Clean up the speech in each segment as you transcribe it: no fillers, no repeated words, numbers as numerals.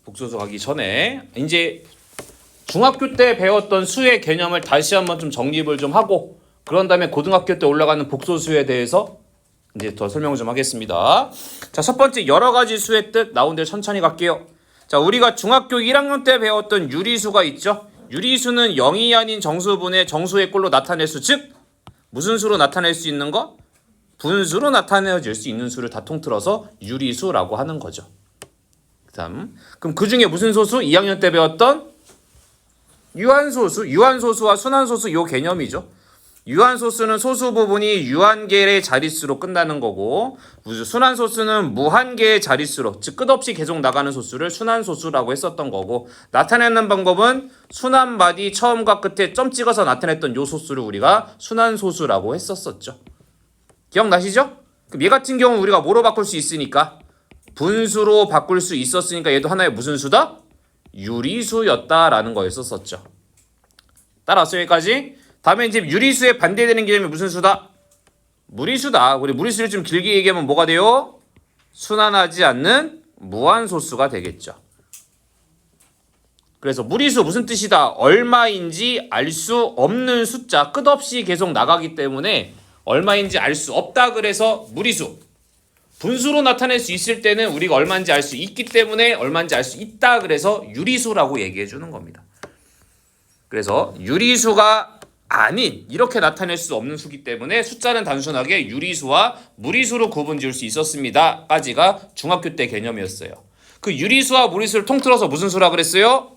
복소수 가기 전에 이제 중학교 때 배웠던 수의 개념을 다시 한번 좀 정립을 좀 하고 그런 다음에 고등학교 때 올라가는 복소수에 대해서 이제 더 설명을 좀 하겠습니다. 자, 첫 번째 여러 가지 수의 뜻 나온 대로 천천히 갈게요. 자, 우리가 중학교 1학년 때 배웠던 유리수가 있죠. 유리수는 0이 아닌 정수분의 정수의 꼴로 나타낼 수, 즉 무슨 수로 나타낼 수 있는 거? 분수로 나타내질 수 있는 수를 다 통틀어서 유리수라고 하는 거죠. 그다음 그럼 그 중에 무슨 소수? 2학년 때 배웠던 유한소수, 유한소수와 순한소수 요 개념이죠. 유한소수는 소수 부분이 유한개의 자릿수로 끝나는 거고 순한소수는 무한개의 자릿수로, 즉 끝없이 계속 나가는 소수를 순한소수라고 했었던 거고 나타내는 방법은 순한마디 처음과 끝에 점 찍어서 나타냈던 요 소수를 우리가 순한소수라고 했었었죠. 기억나시죠? 그럼 얘 같은 경우는 우리가 뭐로 바꿀 수 있으니까 분수로 바꿀 수 있었으니까 얘도 하나의 무슨 수다? 유리수였다라는 거였었죠. 따라왔어요 여기까지? 다음에 이제 유리수에 반대되는 개념이 무슨 수다? 무리수다. 우리 무리수를 좀 길게 얘기하면 뭐가 돼요? 순환하지 않는 무한소수가 되겠죠. 그래서 무리수 무슨 뜻이다? 얼마인지 알 수 없는 숫자, 끝없이 계속 나가기 때문에 얼마인지 알 수 없다 그래서 무리수. 분수로 나타낼 수 있을 때는 우리가 얼마인지 알 수 있기 때문에 얼마인지 알 수 있다 그래서 유리수라고 얘기해 주는 겁니다. 그래서 유리수가 아닌 이렇게 나타낼 수 없는 수기 때문에 숫자는 단순하게 유리수와 무리수로 구분지을 수 있었습니다 까지가 중학교 때 개념이었어요. 그 유리수와 무리수를 통틀어서 무슨 수라 그랬어요?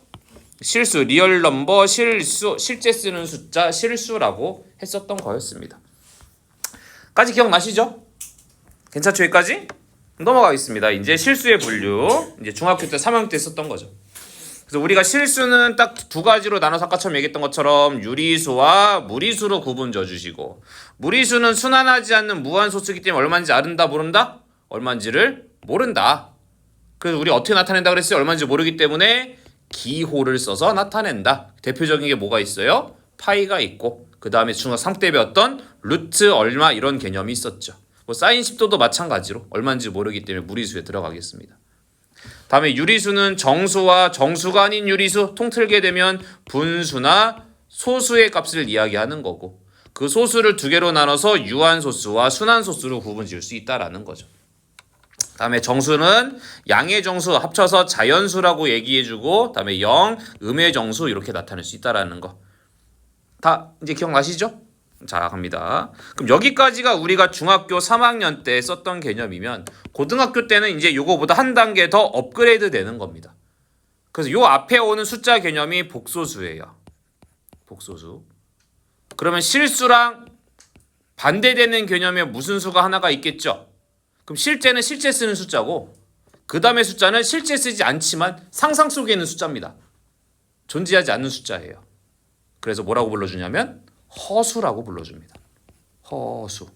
실수, 리얼 넘버, 실수, 실제 쓰는 숫자, 실수라고 했었던 거였습니다. 까지 기억나시죠? 괜찮죠 여기까지? 넘어가겠습니다. 이제 실수의 분류, 이제 중학교 때 3학년 때 썼던 거죠. 그래서 우리가 실수는 딱 두 가지로 나눠서 아까처럼 얘기했던 것처럼 유리수와 무리수로 구분져 주시고, 무리수는 순환하지 않는 무한소수이기 때문에 얼마인지 아른다 모른다? 얼마인지를 모른다. 그래서 우리 어떻게 나타낸다 그랬어요? 얼마인지 모르기 때문에 기호를 써서 나타낸다. 대표적인 게 뭐가 있어요? 파이가 있고 그 다음에 중학 3 때 배웠던 루트 얼마 이런 개념이 있었죠. 뭐 사인 10도도 마찬가지로 얼마인지 모르기 때문에 무리수에 들어가겠습니다. 다음에 유리수는 정수와 정수가 아닌 유리수, 통틀게 되면 분수나 소수의 값을 이야기하는 거고 그 소수를 두 개로 나눠서 유한소수와 순한소수로 구분지을 수 있다라는 거죠. 다음에 정수는 양의 정수 합쳐서 자연수라고 얘기해주고 다음에 영, 음의 정수 이렇게 나타낼 수 있다라는 거. 다 이제 기억나시죠? 자 갑니다. 그럼 여기까지가 우리가 중학교 3학년 때 썼던 개념이면 고등학교 때는 이제 요거보다 한 단계 더 업그레이드 되는 겁니다. 그래서 요 앞에 오는 숫자 개념이 복소수예요. 복소수. 그러면 실수랑 반대되는 개념에 무슨 수가 하나가 있겠죠? 그럼 실제는 실제 쓰는 숫자고 그 다음에 숫자는 실제 쓰지 않지만 상상 속에 있는 숫자입니다. 존재하지 않는 숫자예요. 그래서 뭐라고 불러주냐면 허수라고 불러줍니다. 허수.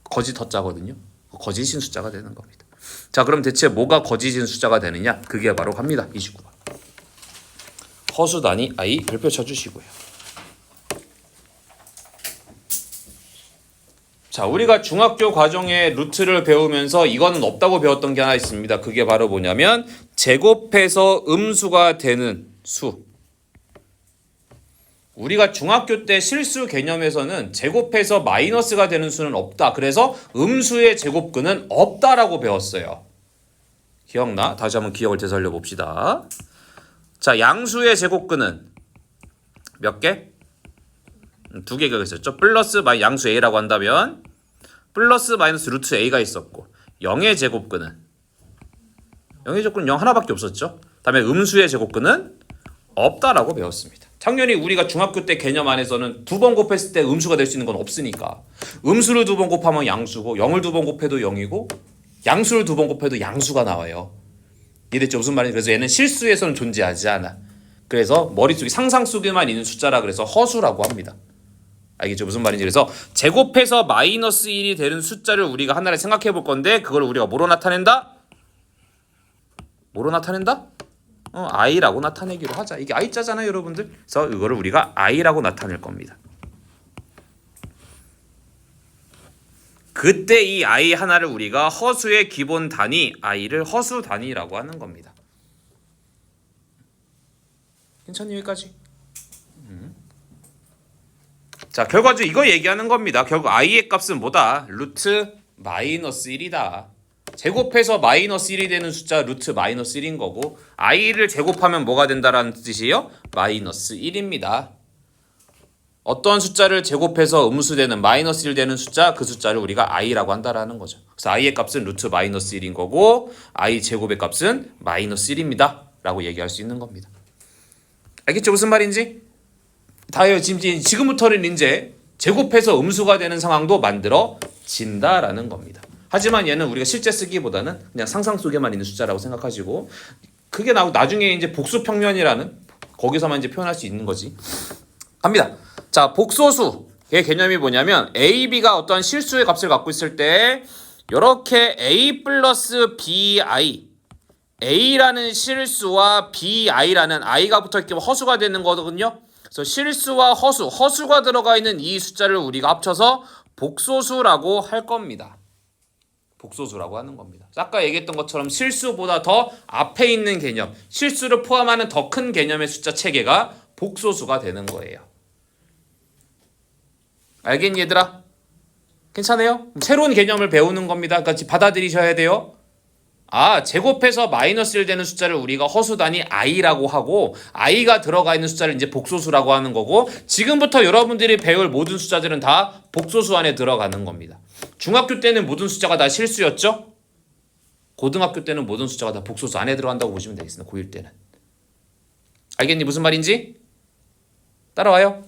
거짓 허자거든요. 거짓인 숫자가 되는 겁니다. 자 그럼 대체 뭐가 거짓인 숫자가 되느냐? 그게 바로 갑니다. 29번. 허수 단위 I 별표 쳐주시고요. 자 우리가 중학교 과정에 루트를 배우면서 이거는 없다고 배웠던 게 하나 있습니다. 그게 바로 뭐냐면 제곱해서 음수가 되는 수. 우리가 중학교 때 실수 개념에서는 제곱해서 마이너스가 되는 수는 없다. 그래서 음수의 제곱근은 없다라고 배웠어요. 기억나? 다시 한번 기억을 되살려 봅시다. 자, 양수의 제곱근은 몇 개? 두 개가 있었죠. 플러스 양수 A라고 한다면 플러스 마이너스 루트 A가 있었고 0의 제곱근은 0 하나밖에 없었죠. 다음에 음수의 제곱근은 없다라고 배웠습니다. 당연히 우리가 중학교 때 개념 안에서는 두 번 곱했을 때 음수가 될 수 있는 건 없으니까 음수를 두 번 곱하면 양수고 0을 두 번 곱해도 0이고 양수를 두 번 곱해도 양수가 나와요. 이해됐죠? 무슨 말인지. 그래서 얘는 실수에서는 존재하지 않아. 그래서 머릿속에 상상 속에만 있는 숫자라 그래서 허수라고 합니다. 알겠죠? 무슨 말인지. 그래서 제곱해서 마이너스 1이 되는 숫자를 우리가 하나를 생각해 볼 건데 그걸 우리가 뭐로 나타낸다? 뭐로 나타낸다? i라고 나타내기로 하자. 이게 i자잖아요, 여러분들. 그래서 이거를 우리가 i라고 나타낼 겁니다. 그때 이 i 하나를 우리가 허수의 기본 단위 i를 허수 단위라고 하는 겁니다. 괜찮니 여기까지? 자, 결과적으로 이거 얘기하는 겁니다. 결국 i의 값은 뭐다? 루트 마이너스 1이다. 제곱해서 마이너스 1이 되는 숫자 루트 마이너스 1인 거고 i를 제곱하면 뭐가 된다라는 뜻이에요? 마이너스 1입니다. 어떤 숫자를 제곱해서 음수되는 마이너스 1 되는 숫자 그 숫자를 우리가 i라고 한다라는 거죠. 그래서 i의 값은 루트 마이너스 1인 거고 i 제곱의 값은 마이너스 1입니다. 라고 얘기할 수 있는 겁니다. 알겠죠? 무슨 말인지? 다요. 지금부터는 이제 제곱해서 음수가 되는 상황도 만들어진다라는 겁니다. 하지만 얘는 우리가 실제 쓰기보다는 그냥 상상 속에만 있는 숫자라고 생각하시고 그게 나중에 이제 복수평면이라는 거기서만 이제 표현할 수 있는 거지. 갑니다. 자, 복소수의 개념이 뭐냐면 a, b가 어떤 실수의 값을 갖고 있을 때 이렇게 a 플러스 bi a라는 실수와 bi라는 i가 붙어있기 때문에 허수가 되는 거거든요. 그래서 실수와 허수가 들어가 있는 이 숫자를 우리가 합쳐서 복소수라고 할 겁니다. 복소수라고 하는 겁니다. 아까 얘기했던 것처럼 실수보다 더 앞에 있는 개념, 실수를 포함하는 더 큰 개념의 숫자 체계가 복소수가 되는 거예요. 알겠니 얘들아? 괜찮아요? 새로운 개념을 배우는 겁니다. 같이 받아들이셔야 돼요. 아, 제곱해서 마이너스 1 되는 숫자를 우리가 허수 단위 i라고 하고 i가 들어가 있는 숫자를 이제 복소수라고 하는 거고 지금부터 여러분들이 배울 모든 숫자들은 다 복소수 안에 들어가는 겁니다. 중학교 때는 모든 숫자가 다 실수였죠? 고등학교 때는 모든 숫자가 다 복소수 안에 들어간다고 보시면 되겠습니다. 고1 때는. 알겠니? 무슨 말인지? 따라와요.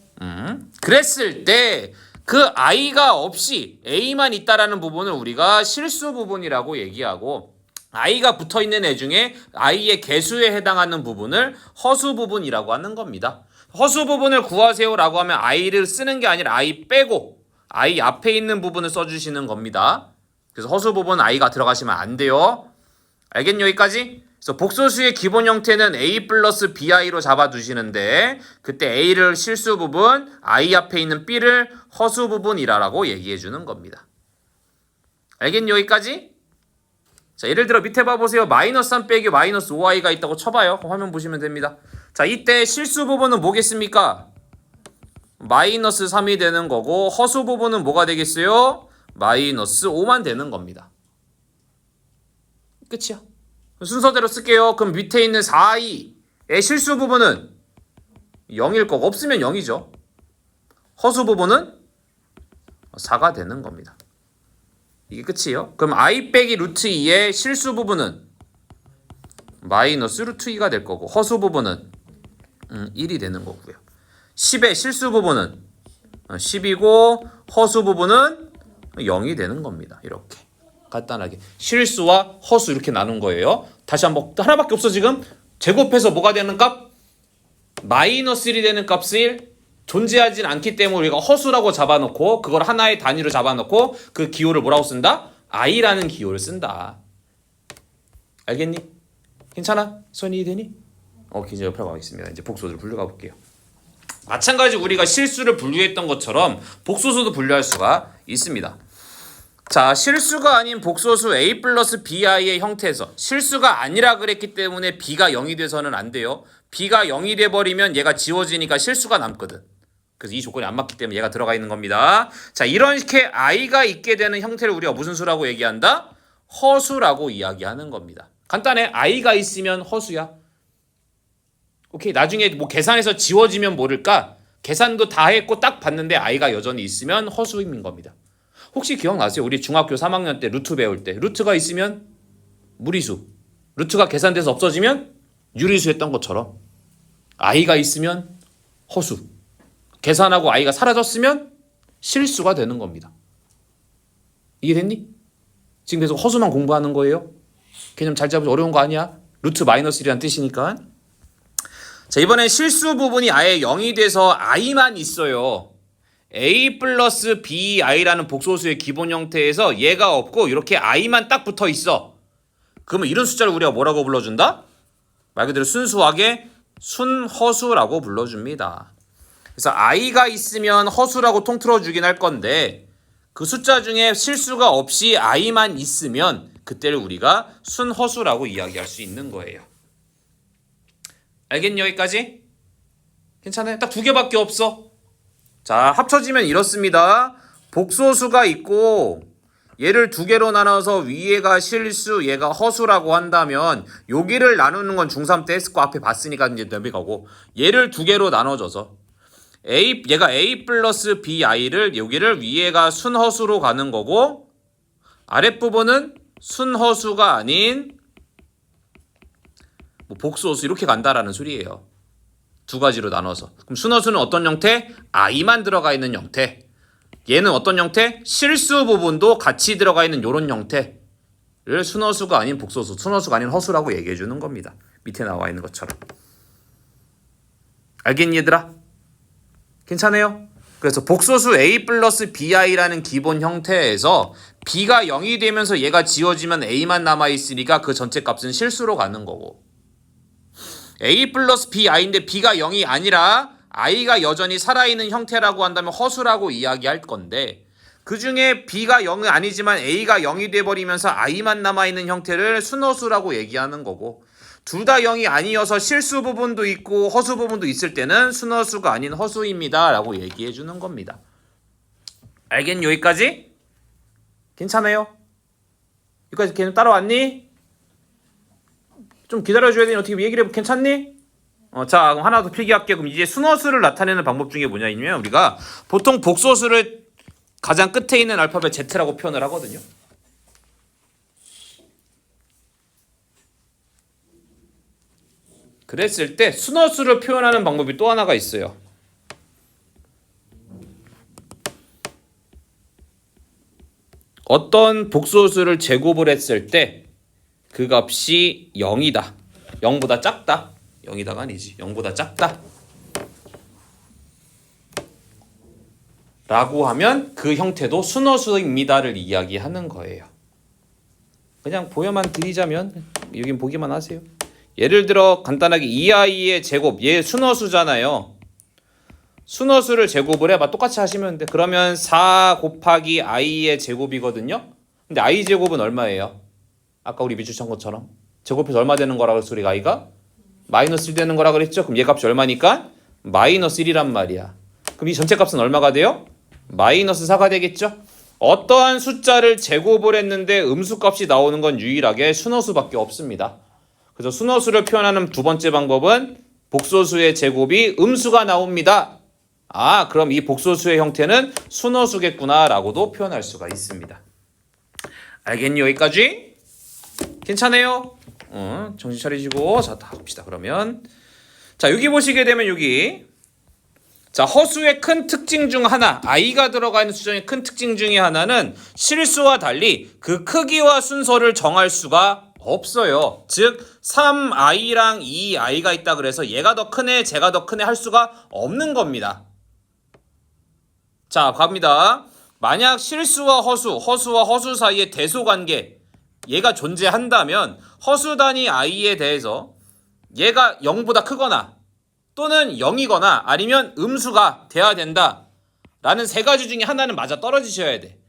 그랬을 때 그 i가 없이 a만 있다라는 부분을 우리가 실수 부분이라고 얘기하고 i가 붙어있는 애 중에 i의 개수에 해당하는 부분을 허수 부분이라고 하는 겁니다. 허수 부분을 구하세요라고 하면 i를 쓰는 게 아니라 i 빼고 i 앞에 있는 부분을 써주시는 겁니다. 그래서 허수 부분 i가 들어가시면 안 돼요. 알겠니 여기까지? 그래서 복소수의 기본 형태는 a 플러스 bi로 잡아두시는데 그때 a를 실수 부분, i 앞에 있는 b를 허수 부분이라고 얘기해 주는 겁니다. 알겠니 여기까지? 자, 예를 들어 밑에 봐보세요. 마이너스 3 빼기 마이너스 5i가 있다고 쳐봐요. 화면 보시면 됩니다. 자, 이때 실수 부분은 뭐겠습니까? 마이너스 3이 되는 거고 허수 부분은 뭐가 되겠어요? 마이너스 5만 되는 겁니다. 끝이야. 순서대로 쓸게요. 그럼 밑에 있는 4i의 실수 부분은 0일 거고 없으면 0이죠. 허수 부분은 4가 되는 겁니다. 이게 끝이에요. 그럼 i 빼기 루트 2의 실수 부분은 마이너스 루트 2가 될 거고 허수 부분은 1이 되는 거고요. 10의 실수 부분은 10이고 허수 부분은 0이 되는 겁니다. 이렇게 간단하게 실수와 허수 이렇게 나눈 거예요. 다시 한번 하나밖에 없어 지금. 제곱해서 뭐가 되는 값? 마이너스 1이 되는 값을 존재하진 않기 때문에 우리가 허수라고 잡아놓고 그걸 하나의 단위로 잡아놓고 그 기호를 뭐라고 쓴다? i라는 기호를 쓴다. 알겠니? 괜찮아? 손이 되니? 이제 옆으로 가겠습니다. 이제 복소수를 분류가 볼게요. 마찬가지 우리가 실수를 분류했던 것처럼 복소수도 분류할 수가 있습니다. 자, 실수가 아닌 복소수 a 플러스 bi의 형태에서 실수가 아니라 그랬기 때문에 b가 0이 돼서는 안 돼요. b가 0이 돼버리면 얘가 지워지니까 실수가 남거든. 그래서 이 조건이 안 맞기 때문에 얘가 들어가 있는 겁니다. 자, 이렇게 i가 있게 되는 형태를 우리가 무슨 수라고 얘기한다? 허수라고 이야기하는 겁니다. 간단해. i가 있으면 허수야. 오케이. 나중에 뭐 계산해서 지워지면 모를까? 계산도 다 했고 딱 봤는데 i가 여전히 있으면 허수인 겁니다. 혹시 기억나세요? 우리 중학교 3학년 때 루트 배울 때 루트가 있으면 무리수, 루트가 계산돼서 없어지면 유리수 했던 것처럼 i가 있으면 허수, 계산하고 i가 사라졌으면 실수가 되는 겁니다. 이해됐니? 지금 계속 허수만 공부하는 거예요. 개념 잘 잡으면 어려운 거 아니야. 루트 마이너스 1이라는 뜻이니까. 자, 이번엔 실수 부분이 아예 0이 돼서 i만 있어요. a 플러스 bi라는 복소수의 기본 형태에서 얘가 없고 이렇게 i만 딱 붙어 있어. 그러면 이런 숫자를 우리가 뭐라고 불러준다? 말 그대로 순수하게 순허수라고 불러줍니다. 그래서 i가 있으면 허수라고 통틀어 주긴 할 건데 그 숫자 중에 실수가 없이 i만 있으면 그때를 우리가 순허수라고 이야기할 수 있는 거예요. 알겠니 여기까지? 괜찮아요? 딱 두 개밖에 없어. 자, 합쳐지면 이렇습니다. 복소수가 있고 얘를 두 개로 나눠서 위에가 실수, 얘가 허수라고 한다면 여기를 나누는 건 중3 때 했을 거 앞에 봤으니까 이제 넘어가고 얘를 두 개로 나눠줘서 얘가 A 플러스 BI를 여기를 위에가 순허수로 가는 거고 아랫부분은 순허수가 아닌 뭐 복소수 이렇게 간다라는 소리예요. 두 가지로 나눠서. 그럼 순허수는 어떤 형태? i만 들어가 있는 형태. 얘는 어떤 형태? 실수 부분도 같이 들어가 있는 이런 형태를 순허수가 아닌 복소수, 순허수가 아닌 허수라고 얘기해 주는 겁니다. 밑에 나와 있는 것처럼. 알겠니 얘들아? 괜찮아요? 그래서 복소수 A 플러스 BI라는 기본 형태에서 B가 0이 되면서 얘가 지워지면 A만 남아있으니까 그 전체 값은 실수로 가는 거고 A 플러스 BI인데 B가 0이 아니라 I가 여전히 살아있는 형태라고 한다면 허수라고 이야기할 건데 그 중에 B가 0은 아니지만 A가 0이 돼버리면서 I만 남아있는 형태를 순허수라고 얘기하는 거고 둘 다 0이 아니어서 실수 부분도 있고 허수 부분도 있을 때는 순허수가 아닌 허수입니다 라고 얘기해 주는 겁니다. 알겠니 여기까지? 괜찮아요? 여기까지 걔는 따라왔니? 좀 기다려줘야 되니 어떻게 얘기를 해봐. 괜찮니? 자 그럼 하나 더 필기할게. 그럼 이제 순허수를 나타내는 방법 중에 뭐냐면 우리가 보통 복소수를 가장 끝에 있는 알파벳 Z라고 표현을 하거든요. 그랬을 때 순허수를 표현하는 방법이 또 하나가 있어요. 어떤 복소수를 제곱을 했을 때 그 값이 0이다. 0보다 작다. 0이다가 아니지. 0보다 작다. 라고 하면 그 형태도 순허수입니다를 이야기하는 거예요. 그냥 보여만 드리자면 여긴 보기만 하세요. 예를 들어 간단하게 2i의 제곱, 얘 순허수잖아요. 순허수를 제곱을 해봐. 똑같이 하시면 돼. 그러면 4 곱하기 i의 제곱이거든요. 근데 i 제곱은 얼마예요? 아까 우리 밑줄 친 것처럼 제곱해서 얼마 되는 거라 그랬어 우리가 i가? 마이너스 1 되는 거라 그랬죠? 그럼 얘 값이 얼마니까? 마이너스 1이란 말이야. 그럼 이 전체 값은 얼마가 돼요? 마이너스 4가 되겠죠? 어떠한 숫자를 제곱을 했는데 음수값이 나오는 건 유일하게 순허수밖에 없습니다. 그래서 순허수를 표현하는 두 번째 방법은 복소수의 제곱이 음수가 나옵니다. 아, 그럼 이 복소수의 형태는 순허수겠구나 라고도 표현할 수가 있습니다. 알겠니 여기까지? 괜찮아요? 정신 차리시고 자, 다 봅시다. 그러면 자 여기 보시게 되면 여기 자 허수의 큰 특징 중 하나 i가 들어가 있는 수정의 큰 특징 중에 하나는 실수와 달리 그 크기와 순서를 정할 수가 없어요. 즉 3i랑 2i가 있다 그래서 얘가 더 크네 쟤가 더 크네 할 수가 없는 겁니다. 자 갑니다. 만약 실수와 허수, 허수와 허수 사이에 대소관계 얘가 존재한다면 허수 단위 i에 대해서 얘가 0보다 크거나 또는 0이거나 아니면 음수가 돼야 된다 라는 세 가지 중에 하나는 맞아 떨어지셔야 돼.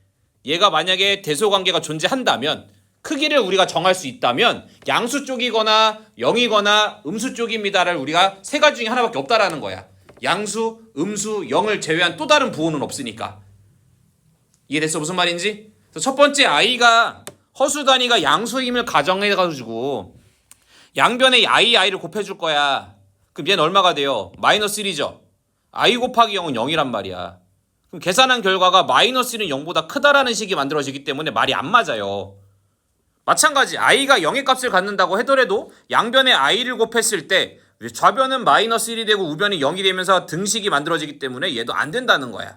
얘가 만약에 대소관계가 존재한다면 크기를 우리가 정할 수 있다면 양수 쪽이거나 0이거나 음수 쪽입니다를 우리가 세 가지 중에 하나밖에 없다라는 거야. 양수, 음수, 0을 제외한 또 다른 부호는 없으니까. 이해됐어 무슨 말인지? 첫 번째 i가 허수 단위가 양수임을 가정해가지고 양변에 i를 곱해줄 거야. 그럼 얘는 얼마가 돼요? 마이너스 1이죠. i 곱하기 0은 0이란 말이야. 그럼 계산한 결과가 마이너스 1은 0보다 크다라는 식이 만들어지기 때문에 말이 안 맞아요. 마찬가지 i가 0의 값을 갖는다고 하더라도 양변에 i를 곱했을 때 좌변은 마이너스 1이 되고 우변이 0이 되면서 등식이 만들어지기 때문에 얘도 안 된다는 거야.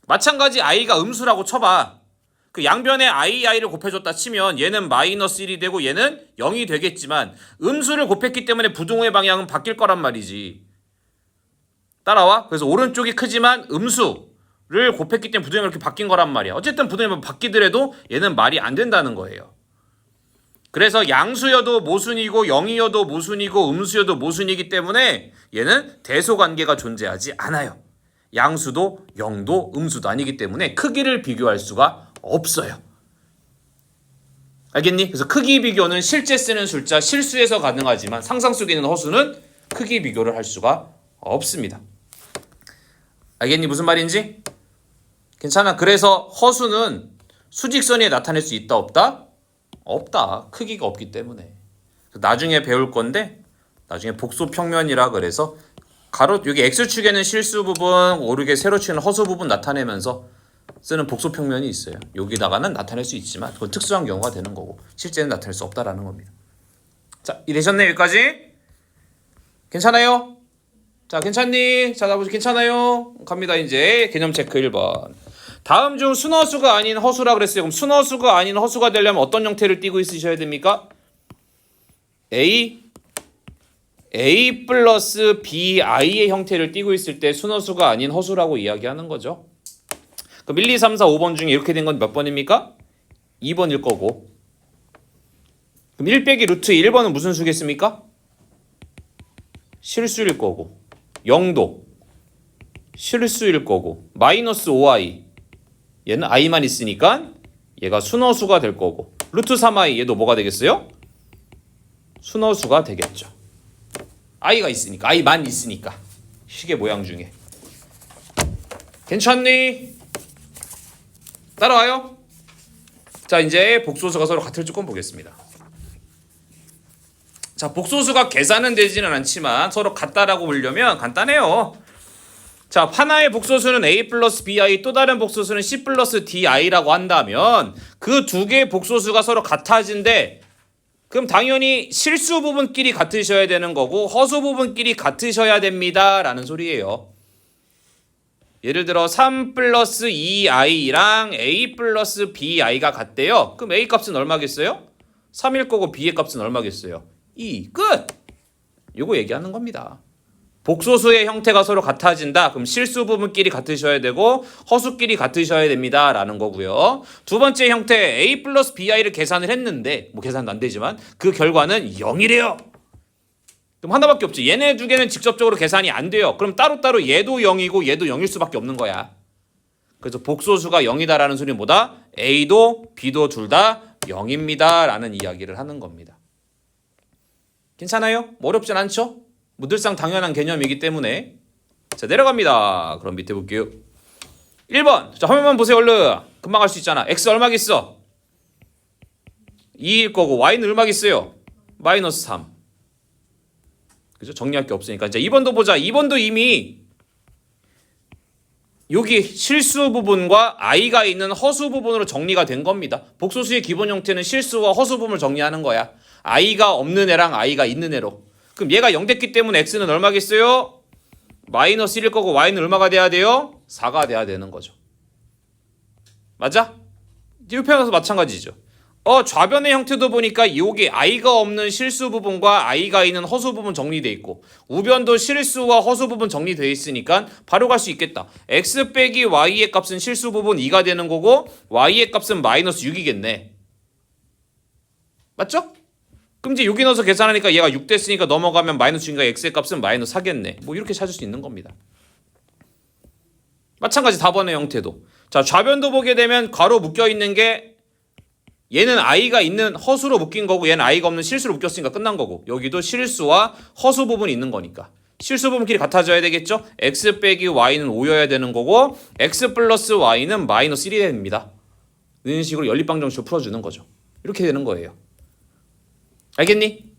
마찬가지 i가 음수라고 쳐봐. 그 양변에 i를 곱해줬다 치면 얘는 마이너스 1이 되고 얘는 0이 되겠지만 음수를 곱했기 때문에 부동호의 방향은 바뀔 거란 말이지. 따라와? 그래서 오른쪽이 크지만 음수를 곱했기 때문에 부동호가 이렇게 바뀐 거란 말이야. 어쨌든 부동호가 바뀌더라도 얘는 말이 안 된다는 거예요. 그래서 양수여도 모순이고 0이여도 모순이고 음수여도 모순이기 때문에 얘는 대소관계가 존재하지 않아요. 양수도 영도 음수도 아니기 때문에 크기를 비교할 수가 없어요. 알겠니? 그래서 크기 비교는 실제 쓰는 숫자 실수에서 가능하지만 상상 속에 있는 허수는 크기 비교를 할 수가 없습니다. 알겠니? 무슨 말인지? 괜찮아. 그래서 허수는 수직선에 나타낼 수 있다 없다? 없다. 크기가 없기 때문에. 나중에 배울 건데 나중에 복소평면이라 그래서 가로 여기 x축에는 실수 부분, 오르게 세로축에는 허수 부분 나타내면서 쓰는 복소평면이 있어요. 여기다가는 나타낼 수 있지만 그건 특수한 경우가 되는 거고 실제는 나타낼 수 없다라는 겁니다. 자, 이해되셨네 여기까지? 괜찮아요? 자, 괜찮니? 자, 나보시 괜찮아요? 갑니다. 이제 개념 체크 1번. 다음 중 순허수가 아닌 허수라 그랬어요. 그럼 순허수가 아닌 허수가 되려면 어떤 형태를 띠고 있으셔야 됩니까? A 플러스 BI의 형태를 띠고 있을 때 순허수가 아닌 허수라고 이야기하는 거죠. 그럼 1, 2, 3, 4, 5번 중에 이렇게 된 건 몇 번입니까? 2번일 거고. 그럼 1 빼기 루트 1번은 무슨 수겠습니까? 실수일 거고. 0도 실수일 거고. 마이너스 5i 얘는 i만 있으니까 얘가 순허수가 될 거고. 루트 3i 얘도 뭐가 되겠어요? 순허수가 되겠죠. i가 있으니까 i만 있으니까 시계 모양 중에. 괜찮니? 따라와요. 자, 이제 복소수가 서로 같을 조건 보겠습니다. 자, 복소수가 계산은 되지는 않지만 서로 같다라고 보려면 간단해요. 자, 하나의 복소수는 A 플러스 BI, 또 다른 복소수는 C 플러스 DI라고 한다면 그 두 개의 복소수가 서로 같아진대. 그럼 당연히 실수 부분끼리 같으셔야 되는 거고 허수 부분끼리 같으셔야 됩니다 라는 소리예요. 예를 들어 3 플러스 2i랑 A 플러스 BI가 같대요. 그럼 A 값은 얼마겠어요? 3일 거고 B의 값은 얼마겠어요? 2. 끝! 요거 얘기하는 겁니다. 복소수의 형태가 서로 같아진다. 그럼 실수 부분끼리 같으셔야 되고 허수끼리 같으셔야 됩니다 라는 거고요. 두 번째 형태 A 플러스 BI를 계산을 했는데 뭐 계산도 안 되지만 그 결과는 0이래요. 그럼 하나밖에 없지. 얘네 두 개는 직접적으로 계산이 안 돼요. 그럼 따로따로 얘도 0이고 얘도 0일 수밖에 없는 거야. 그래서 복소수가 0이다라는 소리는 뭐다? A도 B도 둘 다 0입니다 라는 이야기를 하는 겁니다. 괜찮아요? 뭐 어렵진 않죠? 뭐 늘상 당연한 개념이기 때문에. 자, 내려갑니다. 그럼 밑에 볼게요. 1번. 자, 화면만 보세요. 얼른. 금방 할 수 있잖아. X 얼마겠어? 2일 거고 Y는 얼마겠어요? 마이너스 3. 그죠? 정리할 게 없으니까. 자, 2번도 보자. 2번도 이미 여기 실수 부분과 I가 있는 허수 부분으로 정리가 된 겁니다. 복소수의 기본 형태는 실수와 허수 부분을 정리하는 거야. I가 없는 애랑 I가 있는 애로. 그럼 얘가 0 됐기 때문에 X는 얼마겠어요? 마이너스 1일 거고 Y는 얼마가 돼야 돼요? 4가 돼야 되는 거죠. 맞아? 뒤편에서 마찬가지죠. 좌변의 형태도 보니까 여기 I가 없는 실수 부분과 I가 있는 허수 부분 정리돼 있고 우변도 실수와 허수 부분 정리돼 있으니까 바로 갈 수 있겠다. X 빼기 Y의 값은 실수 부분 2가 되는 거고 Y의 값은 마이너스 6이겠네. 맞죠? 그럼 이제 여기 넣어서 계산하니까 얘가 6 됐으니까 넘어가면 마이너스 6이니까 X의 값은 마이너스 4겠네. 뭐 이렇게 찾을 수 있는 겁니다. 마찬가지 4번의 형태도. 자, 좌변도 보게 되면 괄호 묶여있는 게 얘는 I가 있는 허수로 묶인 거고 얘는 I가 없는 실수로 묶였으니까 끝난 거고 여기도 실수와 허수 부분이 있는 거니까 실수 부분끼리 같아져야 되겠죠? X 빼기 Y는 5여야 되는 거고 X 플러스 Y는 마이너스 1이 됩니다. 이런 식으로 연립방정식을 풀어주는 거죠. 이렇게 되는 거예요. 알겠니?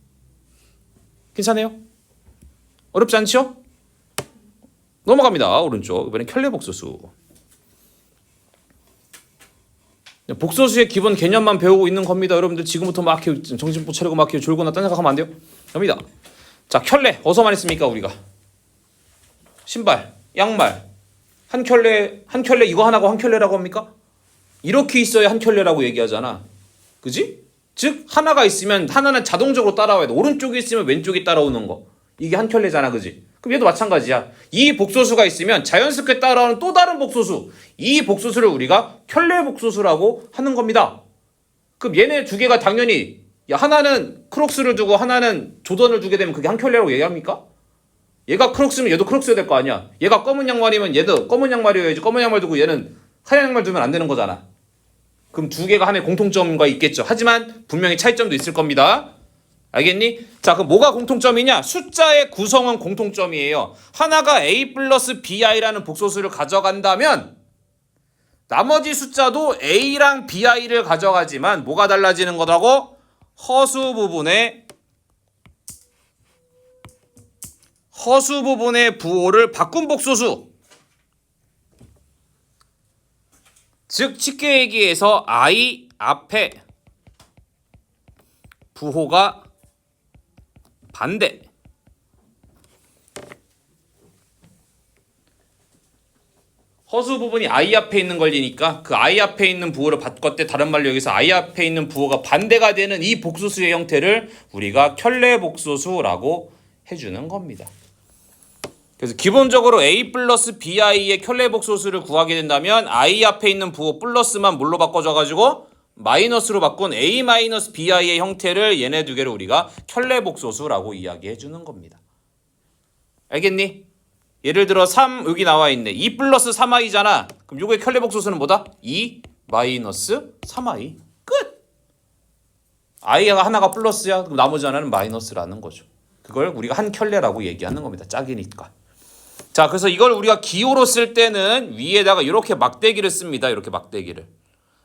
괜찮아요? 어렵지 않죠? 넘어갑니다. 오른쪽. 이번엔 켤레 복소수. 복소수의 기본 개념만 배우고 있는 겁니다. 여러분들 지금부터 막 정신 못 차리고 막 졸거나 딴 생각하면 안 돼요. 갑니다. 자, 켤레. 어디서 많이 씁니까 우리가? 신발, 양말. 한 켤레 이거 하나고 한 켤레라고 합니까? 이렇게 있어야 한 켤레라고 얘기하잖아. 그지? 즉 하나가 있으면 하나는 자동적으로 따라와야 돼. 오른쪽에 있으면 왼쪽이 따라오는 거. 이게 한 켤레잖아. 그지? 그럼 얘도 마찬가지야. 이 복소수가 있으면 자연스럽게 따라오는 또 다른 복소수. 이 복소수를 우리가 켤레 복소수라고 하는 겁니다. 그럼 얘네 두 개가 당연히 하나는 크록스를 두고 하나는 조던을 두게 되면 그게 한 켤레라고 얘기합니까? 얘가 크록스면 얘도 크록스여야 될 거 아니야. 얘가 검은 양말이면 얘도 검은 양말이어야지. 검은 양말 두고 얘는 하얀 양말 두면 안 되는 거잖아. 그럼 두 개가 하나의 공통점과 있겠죠. 하지만 분명히 차이점도 있을 겁니다. 알겠니? 자, 그럼 뭐가 공통점이냐? 숫자의 구성은 공통점이에요. 하나가 a 플러스 bi라는 복소수를 가져간다면 나머지 숫자도 a랑 bi를 가져가지만 뭐가 달라지는 거라고? 허수 부분의 부호를 바꾼 복소수. 즉 쉽게 얘기해서 i 앞에 부호가 반대. 허수 부분이 i 앞에 있는 걸리니까 그 i 앞에 있는 부호를 바꿨대. 다른 말로 여기서 i 앞에 있는 부호가 반대가 되는 이 복소수의 형태를 우리가 켤레 복소수라고 해주는 겁니다. 그래서 기본적으로 a 플러스 bi의 켤레 복소수를 구하게 된다면 i 앞에 있는 부호 플러스만 뭘로 바꿔줘가지고 마이너스로 바꾼 a 마이너스 bi의 형태를 얘네 두 개를 우리가 켤레 복소수라고 이야기해 주는 겁니다. 알겠니? 예를 들어 3 여기 나와 있네. 2 플러스 3i잖아. 그럼 요거의 켤레 복소수는 뭐다? 2 마이너스 3i. 끝! i가 하나가 플러스야. 그럼 나머지 하나는 마이너스라는 거죠. 그걸 우리가 한 켤레라고 얘기하는 겁니다. 짝이니까. 자, 그래서 이걸 우리가 기호로 쓸 때는 위에다가 이렇게 막대기를 씁니다. 이렇게 막대기를.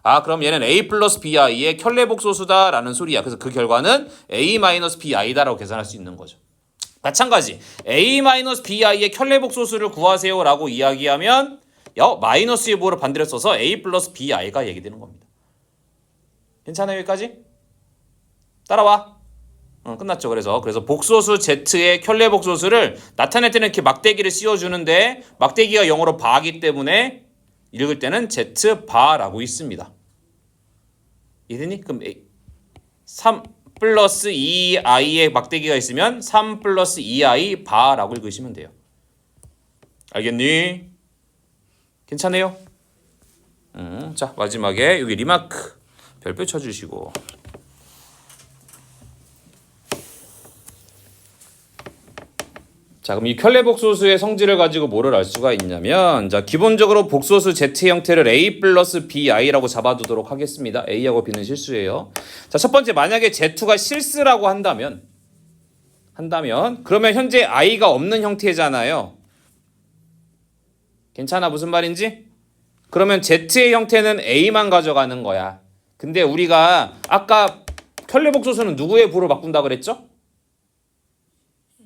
아, 그럼 얘는 a 플러스 bi의 켤레 복소수다라는 소리야. 그래서 그 결과는 a 마이너스 bi다라고 계산할 수 있는 거죠. 마찬가지 a 마이너스 bi의 켤레 복소수를 구하세요라고 이야기하면 마이너스의 부호를 반대로 써서 a 플러스 bi가 얘기되는 겁니다. 괜찮아요 여기까지? 따라와. 끝났죠. 그래서 복소수 z의 켤레 복소수를 나타낼 때는 이렇게 막대기를 씌워주는데 막대기가 영어로 바기 때문에 읽을 때는 z 바라고 있습니다. 이해되니? 그럼 3 플러스 2i의 막대기가 있으면 3 플러스 2i 바라고 읽으시면 돼요. 알겠니? 괜찮아요? 자, 마지막에 여기 리마크 별표 쳐주시고. 자, 그럼 이 켤레 복소수의 성질을 가지고 뭐를 알 수가 있냐면, 자, 기본적으로 복소수 z 형태를 a 플러스 bi라고 잡아두도록 하겠습니다. a하고 b는 실수예요. 자, 첫 번째 만약에 z2가 실수라고 한다면 그러면 현재 i가 없는 형태잖아요. 괜찮아? 무슨 말인지? 그러면 z의 형태는 a만 가져가는 거야. 근데 우리가 아까 켤레 복소수는 누구의 부호로 바꾼다 그랬죠?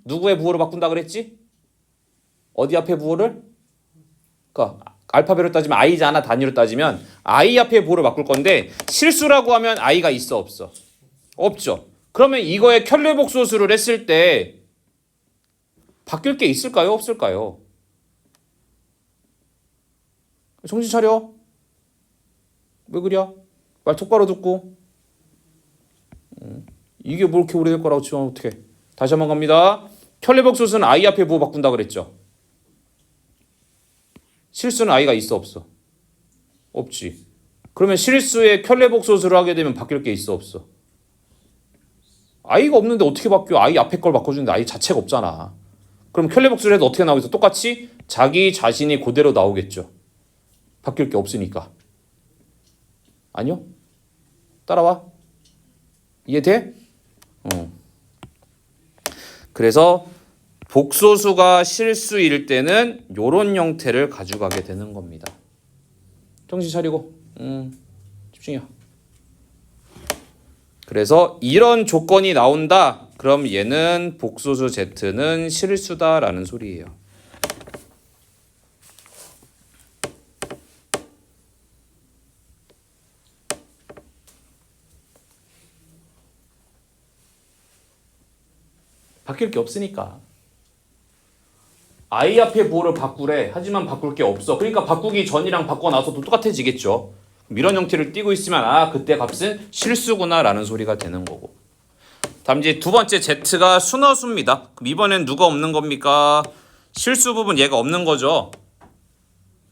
누구의 부호로 바꾼다 그랬지? 어디 앞에 부호를? 그러니까 알파벳으로 따지면 i잖아. 단위로 따지면 i 앞에 부호를 바꿀 건데 실수라고 하면 i가 있어 없어? 없죠. 그러면 이거의 켤레 복소수를 했을 때 바뀔 게 있을까요? 없을까요? 정신 차려. 왜 그래? 말 똑바로 듣고. 이게 뭐 이렇게 오래될 거라고 치면 어떡해. 다시 한번 갑니다. 켤레 복소수는 i 앞에 부호 바꾼다 그랬죠. 실수는 i가 있어 없어? 없지. 그러면 실수에 켤레 복소수를 하게 되면 바뀔 게 있어 없어? i가 없는데 어떻게 바뀌어? i 앞에 걸 바꿔주는데 i 자체가 없잖아. 그럼 켤레 복소를 해도 어떻게 나오겠어? 똑같이 자기 자신이 그대로 나오겠죠. 바뀔 게 없으니까. 아니요? 따라와. 이해돼? 그래서 복소수가 실수일 때는 이런 형태를 가져가게 되는 겁니다. 정신 차리고 집중해요. 그래서 이런 조건이 나온다. 그럼 얘는 복소수 z는 실수다라는 소리예요. 바뀔 게 없으니까. i 앞에 부호를 바꾸래. 하지만 바꿀 게 없어. 그러니까 바꾸기 전이랑 바꿔 나서도 똑같아지겠죠. 이런 형태를 띄고 있으면 그때 값은 실수구나 라는 소리가 되는 거고. 다음 이제 두 번째 z가 순허수입니다. 그럼 이번엔 누가 없는 겁니까? 실수 부분 얘가 없는 거죠.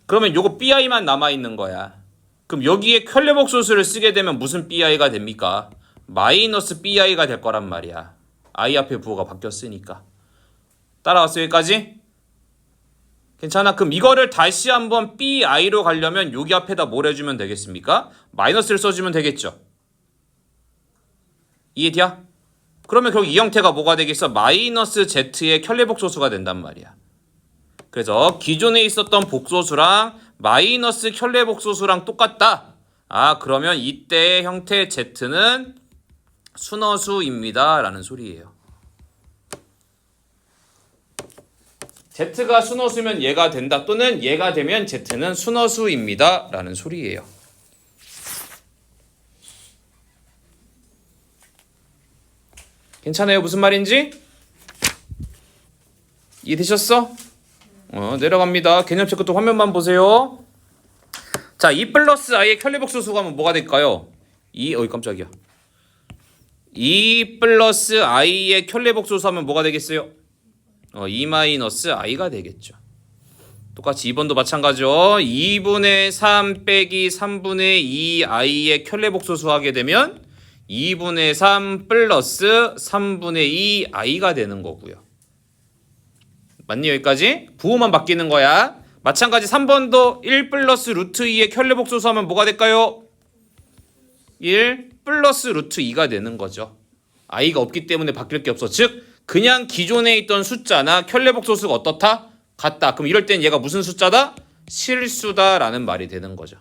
그러면 요거 bi만 남아있는 거야. 그럼 여기에 켤레 복소수를 쓰게 되면 무슨 bi가 됩니까? 마이너스 bi가 될 거란 말이야. i 앞에 부호가 바뀌었으니까. 따라왔어요 여기까지? 괜찮아? 그럼 이거를 다시 한번 bi로 가려면 여기 앞에다 뭘 해주면 되겠습니까? 마이너스를 써주면 되겠죠. 이해돼야? 그러면 결국 이 형태가 뭐가 되겠어? 마이너스 z의 켤레복소수가 된단 말이야. 그래서 기존에 있었던 복소수랑 마이너스 켤레복소수랑 똑같다. 아 그러면 이때의 형태 z는 순허수입니다 라는 소리예요. z가 순허수면 얘가 된다 또는 얘가 되면 z는 순허수입니다 라는 소리예요. 괜찮아요? 무슨 말인지? 이해되셨어? 내려갑니다. 개념 체크 또 화면만 보세요. 자, 2 플러스 i의 켤레복소수가 하면 뭐가 될까요? 깜짝이야. 2 플러스 i의 켤레복소수 하면 뭐가 되겠어요? 2 마이너스 i가 되겠죠. 똑같이 2번도 마찬가지죠. 2분의 3 빼기 3분의 2 i의 켤레복소수 하게 되면 2분의 3 플러스 3분의 2 i가 되는 거고요. 맞니 여기까지? 부호만 바뀌는 거야. 마찬가지 3번도 1 플러스 루트 2의 켤레복소수 하면 뭐가 될까요? 1 플러스 루트 2가 되는 거죠. i가 없기 때문에 바뀔 게 없어. 즉 그냥 기존에 있던 숫자나 켤레복소수가 어떻다? 같다. 그럼 이럴 땐 얘가 무슨 숫자다? 실수다라는 말이 되는 거죠.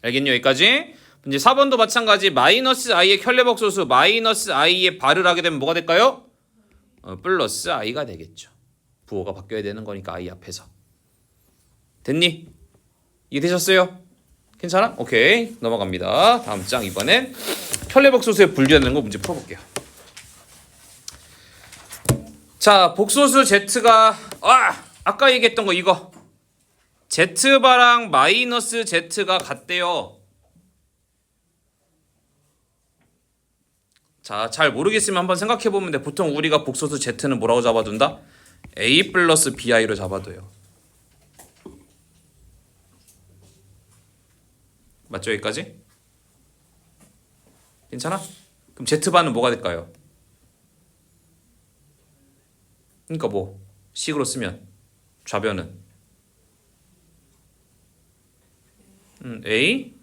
알겠니 여기까지? 이제 4번도 마찬가지 마이너스 i의 켤레복소수 마이너스 i에 발을 하게 되면 뭐가 될까요? 플러스 i가 되겠죠. 부호가 바뀌어야 되는 거니까 i 앞에서. 됐니? 이해되셨어요? 괜찮아? 오케이 넘어갑니다. 다음 장 이번엔 켤레복소수에 분류되는 거 문제 풀어볼게요. 자 복소수 z가 아까 얘기했던 거 이거 z바랑 마이너스 z가 같대요. 자, 잘 모르겠으면 한번 생각해보면 돼. 보통 우리가 복소수 z는 뭐라고 잡아둔다? a 플러스 bi로 잡아둬요. 맞죠 여기까지? 괜찮아? 그럼 z반은 뭐가 될까요? 그러니까 뭐 식으로 쓰면 좌변은 a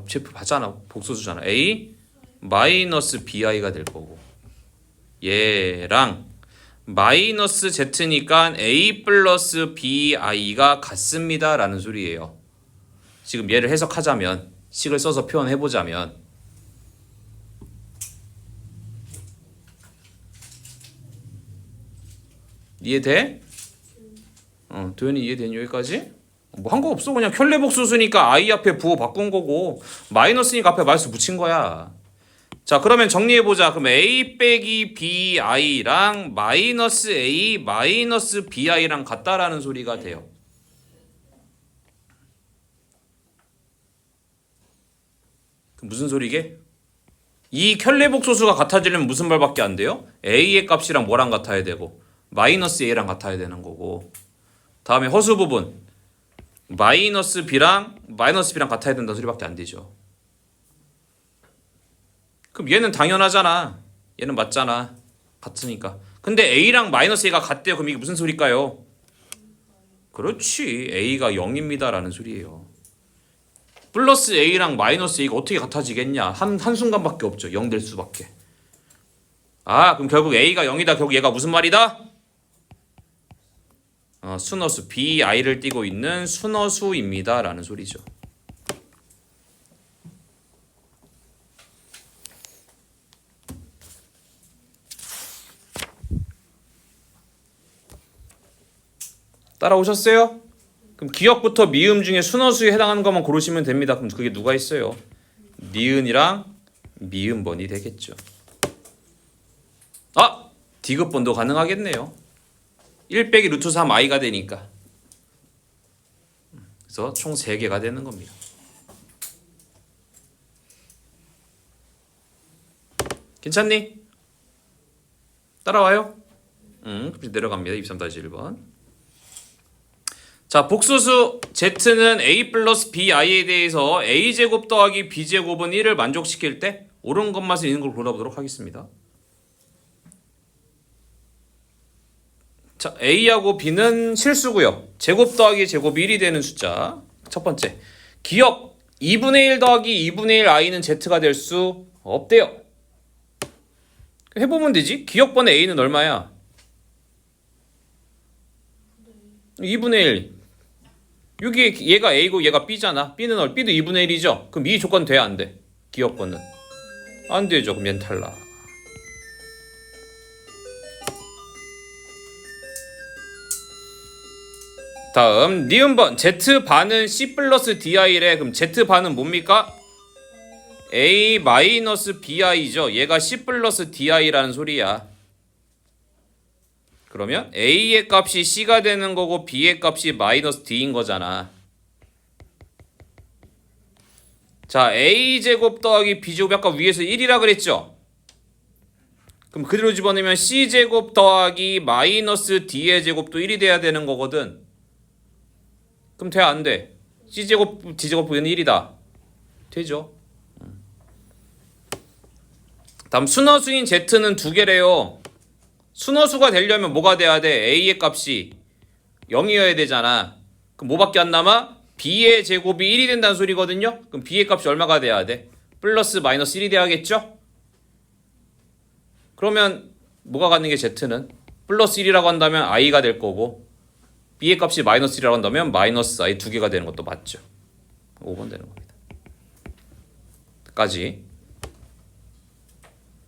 제프 봤잖아. 복소수잖아. a 마이너스 bi가 될 거고 얘랑 마이너스 z니까 a 플러스 bi가 같습니다 라는 소리예요. 지금 얘를 해석하자면 식을 써서 표현해보자면 이해돼? 도현이 이해되니 여기까지? 뭐 한 거 없어. 그냥 켤레복소수니까 i 앞에 부호 바꾼 거고 마이너스니까 앞에 마이너스 붙인 거야. 자 그러면 정리해보자. 그럼 a 빼기 bi랑 마이너스 a 마이너스 bi랑 같다라는 소리가 돼요. 그 무슨 소리게? 이 켤레복소수가 같아지려면 무슨 말밖에 안 돼요? a의 값이랑 뭐랑 같아야 되고 마이너스 a랑 같아야 되는 거고 다음에 허수 부분 마이너스 b랑 같아야 된다는 소리밖에 안 되죠. 그럼 얘는 당연하잖아. 얘는 맞잖아. 같으니까. 근데 a랑 마이너스 a가 같대요. 그럼 이게 무슨 소리일까요? 그렇지. a가 0입니다 라는 소리예요. 플러스 a랑 마이너스 a가 어떻게 같아지겠냐. 한순간밖에 없죠. 0 될 수밖에. 그럼 결국 a가 0이다. 결국 얘가 무슨 말이다? 순허수 bi를 띄고 있는 순허수입니다 라는 소리죠. 따라오셨어요? 그럼 기역부터 미음 중에 순허수에 해당하는 것만 고르시면 됩니다. 그럼 그게 누가 있어요? 니은이랑 미음번이 되겠죠. 디귿번도 가능하겠네요. 1 빼기 루트 3 i가 되니까. 그래서 총 3개가 되는 겁니다. 괜찮니? 따라와요? 내려갑니다. 23-1번. 자, 복소수 z는 a 플러스 bi에 대해서 a제곱 더하기 b제곱은 1을 만족시킬 때 옳은 것만 있는 걸 골라보도록 하겠습니다. 자, A하고 B는 실수고요. 제곱 더하기 제곱이 1이 되는 숫자. 첫 번째. 기억 2분의 1 더하기 2분의 1 I는 Z가 될 수 없대요. 해보면 되지. 기억번호 A는 얼마야? 2분의 1. 여기 얘가 A고 얘가 B잖아. B도 2분의 1이죠. 그럼 이 조건 돼? 안 돼? 기억번은 안 되죠. 그럼 얘는 탈락. 다음 니은번 Z반은 C 플러스 DI래. 그럼 Z반은 뭡니까? A 마이너스 BI죠. 얘가 C 플러스 DI라는 소리야. 그러면 A의 값이 C가 되는 거고 B의 값이 마이너스 D인 거잖아. 자, A제곱 더하기 B제곱 아까 위에서 1이라 그랬죠? 그럼 그대로 집어넣으면 C제곱 더하기 마이너스 D의 제곱도 1이 돼야 되는 거거든. 그럼 돼? 안 돼? C제곱 D제곱은 1이다. 되죠? 다음 순허수인 Z는 두 개래요. 순허수가 되려면 뭐가 돼야 돼? A의 값이 0이어야 되잖아. 그럼 뭐밖에 안 남아? B의 제곱이 1이 된다는 소리거든요. 그럼 B의 값이 얼마가 돼야 돼? 플러스 마이너스 1이 돼야겠죠? 그러면 뭐가 갖는 게 Z는? 플러스 1이라고 한다면 I가 될 거고 B의 값이 마이너스 1이라고 한다면 마이너스 I 두 개가 되는 것도 맞죠. 5번 되는 겁니다. 까지.